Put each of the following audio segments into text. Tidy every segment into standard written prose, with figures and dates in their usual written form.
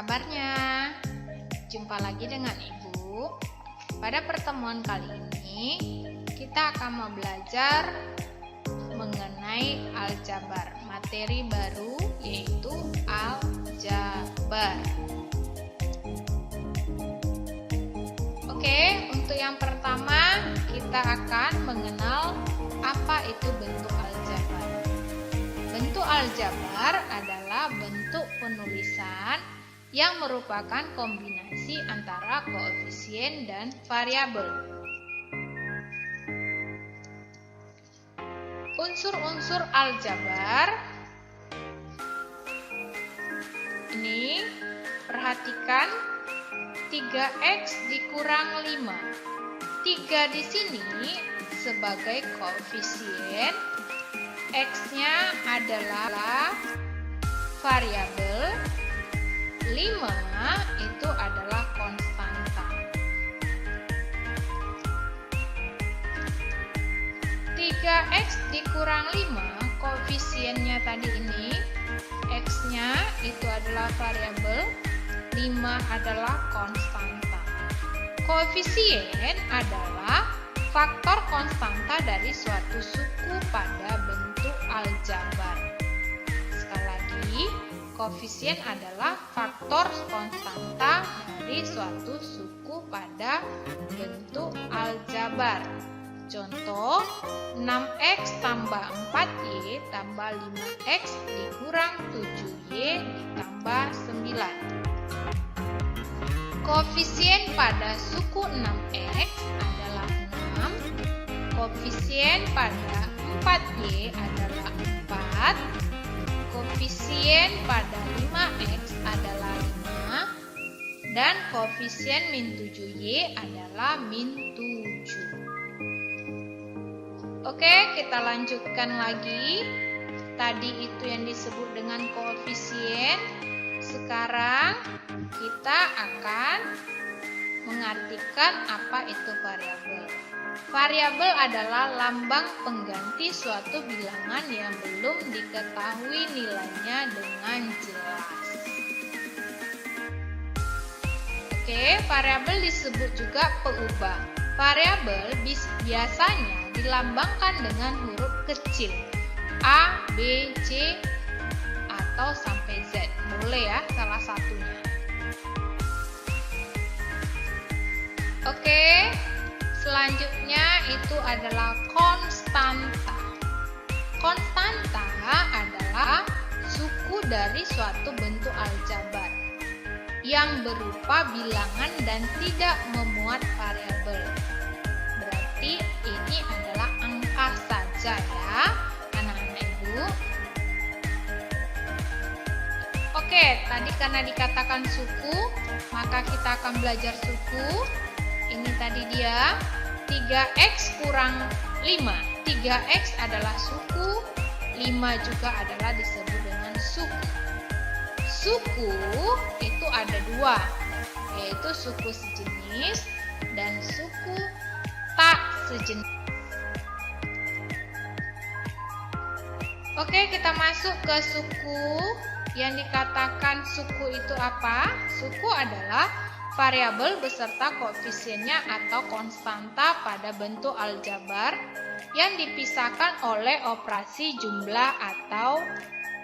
kabarnya? Jumpa lagi dengan Ibu. Pada pertemuan kali ini, kita akan belajar mengenai aljabar, materi baru yaitu aljabar. Oke, untuk yang pertama kita akan mengenal apa itu bentuk aljabar. Bentuk aljabar adalah bentuk penulisan yang merupakan kombinasi antara koefisien dan variabel. Unsur-unsur aljabar ini, perhatikan 3x dikurang 5. 3 di sini sebagai koefisien, x-nya adalah variabel, 5 itu adalah konstanta. 3x dikurang 5, koefisiennya tadi ini, x-nya itu adalah variabel, 5 adalah konstanta. Koefisien adalah faktor konstanta dari suatu suku pada bentuk aljabar. Sekali lagi, koefisien adalah faktor konstanta dari suatu suku pada bentuk aljabar. Contoh, 6x tambah 4y tambah 5x dikurang 7y ditambah 9. Koefisien pada suku 6x adalah 6. Koefisien pada 4y adalah 4. Koefisien pada 5x adalah 5. Dan koefisien min 7y adalah min 7. Oke, kita lanjutkan lagi. Tadi itu yang disebut dengan koefisien. Sekarang kita akan mengartikan apa itu variabel. Variabel adalah lambang pengganti suatu bilangan yang belum diketahui nilainya dengan jelas. Oke, variabel disebut juga peubah. Variabel biasanya dilambangkan dengan huruf kecil A, B, C, atau sampai Z. Boleh ya, salah satunya. Oke, selanjutnya itu adalah konstanta. Konstanta adalah suku dari suatu bentuk aljabar yang berupa bilangan dan tidak memuat variabel. Berarti ini adalah angka saja ya, anak-anak Ibu. Oke, tadi karena dikatakan suku, maka kita akan belajar suku. Ini tadi dia, 3x kurang 5. 3x adalah suku, 5 juga adalah disebut dengan suku. Suku itu ada 2, yaitu suku sejenis dan suku tak sejenis. Oke, kita masuk ke suku. Yang dikatakan suku itu apa? Suku adalah variabel beserta koefisiennya atau konstanta pada bentuk aljabar yang dipisahkan oleh operasi jumlah atau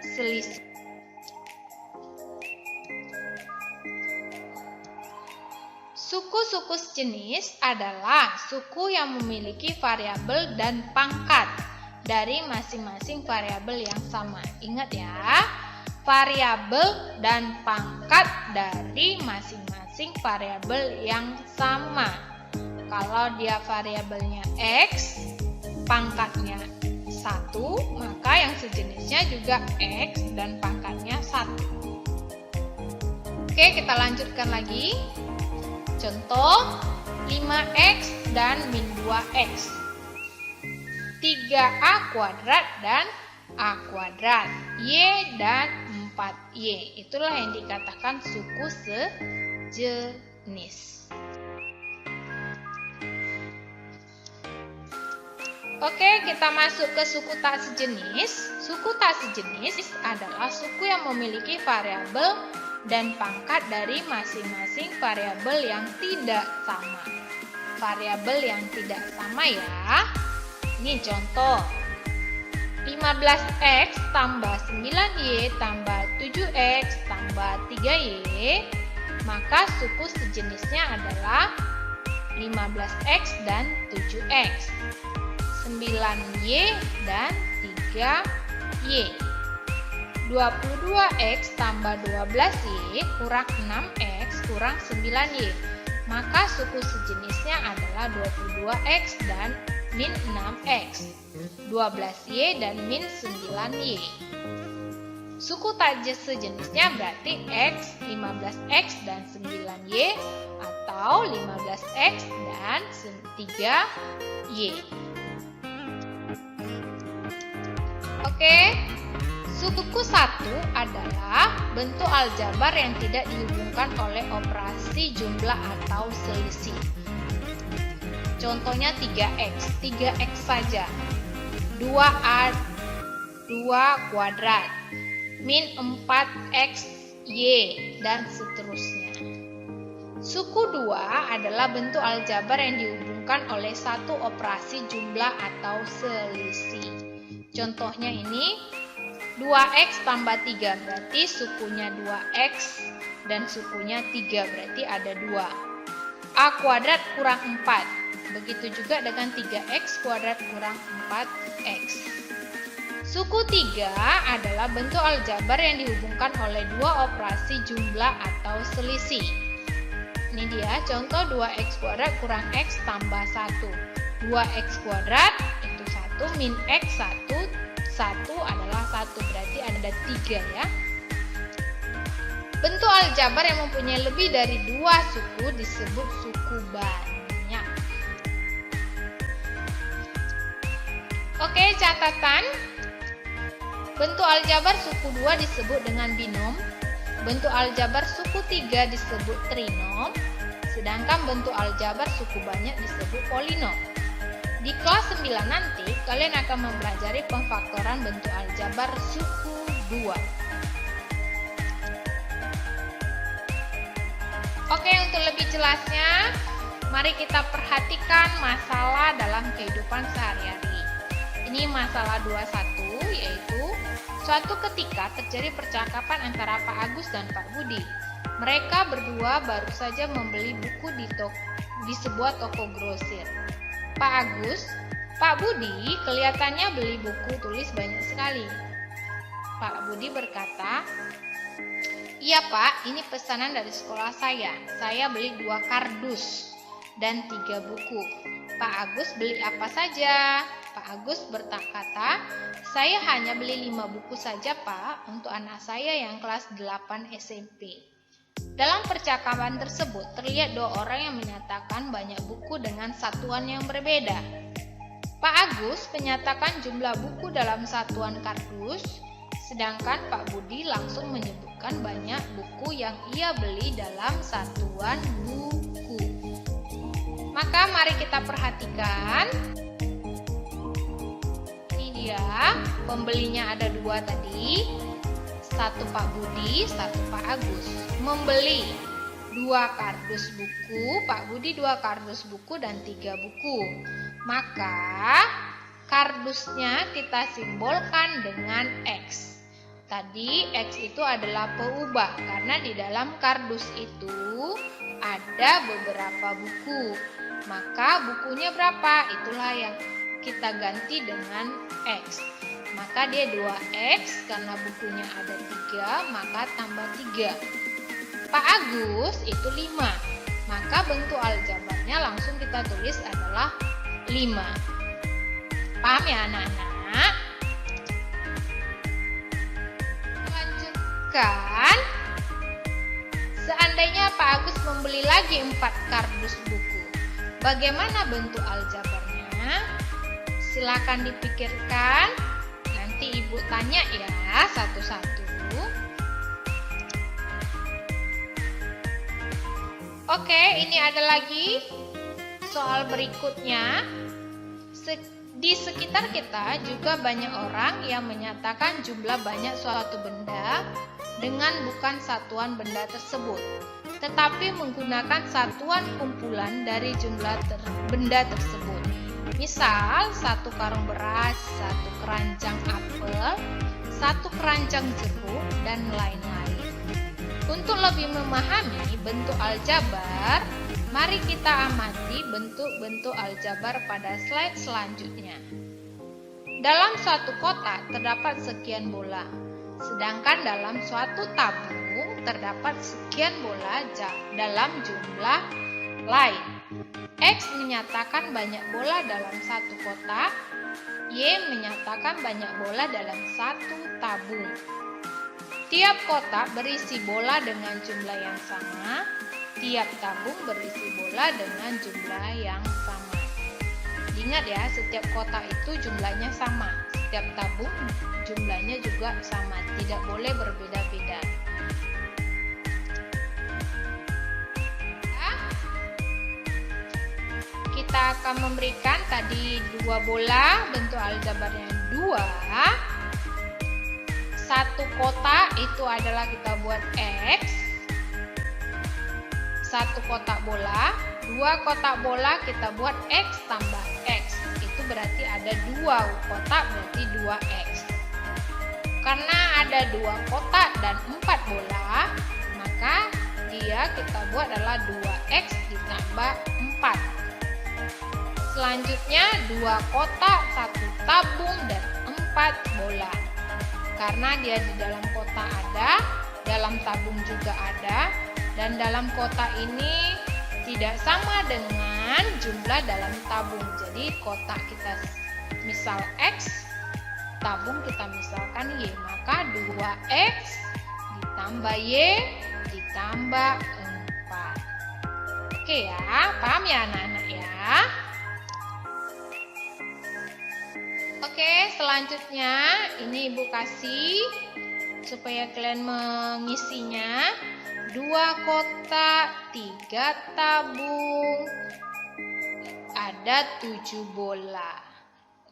selisih. Suku-suku sejenis adalah suku yang memiliki variabel dan pangkat dari masing-masing variabel yang sama. Ingat ya, variabel dan pangkat dari masing-masing variabel yang sama. Kalau dia variabelnya X, pangkatnya 1, maka yang sejenisnya juga X dan pangkatnya 1. Oke, kita lanjutkan lagi. Contoh, 5x dan min 2x. 3a kuadrat dan a kuadrat. Y dan 4y. Itulah yang dikatakan suku sejenis. Oke, kita masuk ke suku tak sejenis. Suku tak sejenis adalah suku yang memiliki variabel dan pangkat dari masing-masing variabel yang tidak sama. Variabel yang tidak sama ya. Ini contoh. 15x tambah 9y tambah 7x tambah 3y, maka suku sejenisnya adalah 15x dan 7x, 9y dan 3y. 22x tambah 12y kurang 6x kurang 9y, maka suku sejenisnya adalah 22x dan min 6x, 12y dan min 9y. Suku tak sejenisnya berarti x, 15x dan 9y atau 15x dan 3y. Oke, suku 1 adalah bentuk aljabar yang tidak dihubungkan oleh operasi jumlah atau selisih. Contohnya 3x, 3x saja. 2a 2 kuadrat, min 4xy, dan seterusnya. Suku 2 adalah bentuk aljabar yang dihubungkan oleh satu operasi jumlah atau selisih. Contohnya ini 2x tambah 3 berarti sukunya 2x dan sukunya 3 berarti ada 2. A kuadrat kurang 4. Begitu juga dengan 3x kuadrat kurang 4x. Suku 3 adalah bentuk aljabar yang dihubungkan oleh dua operasi jumlah atau selisih. Ini dia contoh 2x kuadrat kurang x tambah 1. 2x kuadrat itu 1 min x 1. 1 adalah 1 berarti ada 3 ya. Bentuk aljabar yang mempunyai lebih dari 2 suku disebut suku banyak. Oke, catatan. Bentuk aljabar suku 2 disebut dengan binom. Bentuk aljabar suku 3 disebut trinom. Sedangkan bentuk aljabar suku banyak disebut polinom. Di kelas 9 nanti, kalian akan mempelajari pemfaktoran bentuk aljabar suku 2. Oke, untuk lebih jelasnya, mari kita perhatikan masalah dalam kehidupan sehari-hari. Ini masalah 21, yaitu suatu ketika terjadi percakapan antara Pak Agus dan Pak Budi. Mereka berdua baru saja membeli buku di sebuah toko grosir. Pak Agus, Pak Budi kelihatannya beli buku tulis banyak sekali. Pak Budi berkata, "Iya Pak, ini pesanan dari sekolah saya. Saya beli 2 kardus dan 3 buku. Pak Agus beli apa saja?" Pak Agus berkata, "Saya hanya beli 5 buku saja Pak, untuk anak saya yang kelas 8 SMP. Dalam percakapan tersebut terlihat 2 orang yang menyatakan banyak buku dengan satuan yang berbeda. Pak Agus menyatakan jumlah buku dalam satuan kardus, sedangkan Pak Budi langsung menyebutkan banyak buku yang ia beli dalam satuan buku. Maka mari kita perhatikan. Ini dia, pembelinya ada 2 tadi. 1 Pak Budi, 1 Pak Agus. Membeli 2 kardus buku, Pak Budi 2 kardus buku dan 3 buku. Maka kardusnya kita simbolkan dengan X. Tadi X itu adalah peubah karena di dalam kardus itu ada beberapa buku. Maka bukunya berapa? Itulah yang kita ganti dengan X. Maka dia 2X karena bukunya ada 3, maka tambah 3. Pak Agus itu 5. Maka bentuk aljabarnya langsung kita tulis adalah 5. Paham ya anak-anak? Lanjutkan. Seandainya Pak Agus membeli lagi 4 kardus buku, bagaimana bentuk aljabarnya? Silakan dipikirkan. Nanti ibu tanya ya satu-satu. Oke, ini ada lagi soal berikutnya. Di sekitar kita juga banyak orang yang menyatakan jumlah banyak suatu benda dengan bukan satuan benda tersebut, tetapi menggunakan satuan kumpulan dari jumlah benda tersebut. Misal, 1 karung beras, 1 keranjang apel, 1 keranjang jeruk, dan lain-lain. Untuk lebih memahami bentuk aljabar, mari kita amati bentuk-bentuk aljabar pada slide selanjutnya. Dalam suatu kotak terdapat sekian bola, sedangkan dalam suatu tabung terdapat sekian bola dalam jumlah lain. X menyatakan banyak bola dalam satu kotak, Y menyatakan banyak bola dalam satu tabung. Tiap kotak berisi bola dengan jumlah yang sama, tiap tabung berisi bola dengan jumlah yang sama. Ingat ya, setiap kotak itu jumlahnya sama, setiap tabung jumlahnya juga sama, tidak boleh berbeda-beda. Kita akan memberikan tadi 2 bola, bentuk aljabarnya 2. 1 kotak itu adalah kita buat X. 1 kotak bola, 2 kotak bola kita buat X tambah X. Itu berarti ada 2 kotak, berarti 2X. Karena ada 2 kotak dan 4 bola, maka dia kita buat adalah 2X ditambah 4. Selanjutnya 2 kotak, 1 tabung, dan 4 bola. Karena dia di dalam kotak ada, dalam tabung juga ada, dan dalam kotak ini tidak sama dengan jumlah dalam tabung. Jadi kotak kita misal X, tabung kita misalkan Y, maka 2X ditambah Y ditambah 4. Oke ya, paham ya anak-anak ya? Oke, selanjutnya ini Ibu kasih supaya kalian mengisinya. 2 kotak, 3 tabung, ada 7 bola.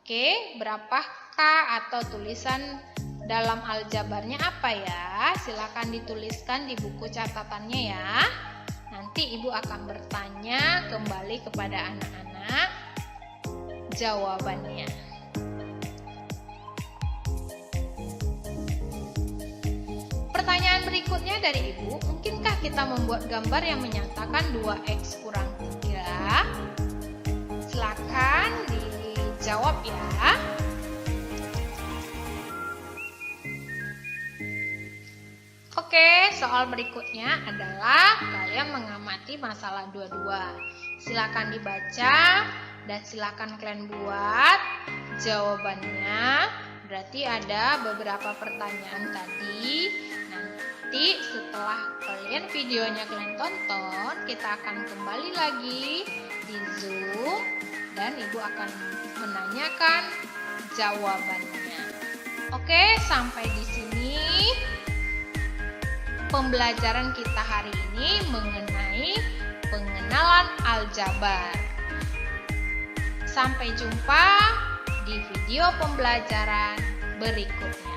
Oke, berapakah atau tulisan dalam aljabarnya apa ya? Silakan dituliskan di buku catatannya ya. Nanti Ibu akan bertanya kembali kepada anak-anak jawabannya. Pertanyaan berikutnya dari Ibu, mungkinkah kita membuat gambar yang menyatakan 2X kurang 3? Silakan dijawab ya. Oke, soal berikutnya adalah kalian mengamati masalah 22. Silakan dibaca dan silakan kalian buat jawabannya. Berarti ada beberapa pertanyaan tadi. Nanti setelah videonya kalian tonton, kita akan kembali lagi di Zoom dan Ibu akan menanyakan jawabannya. Oke, sampai di sini pembelajaran kita hari ini mengenai pengenalan aljabar. Sampai jumpa di video pembelajaran berikutnya.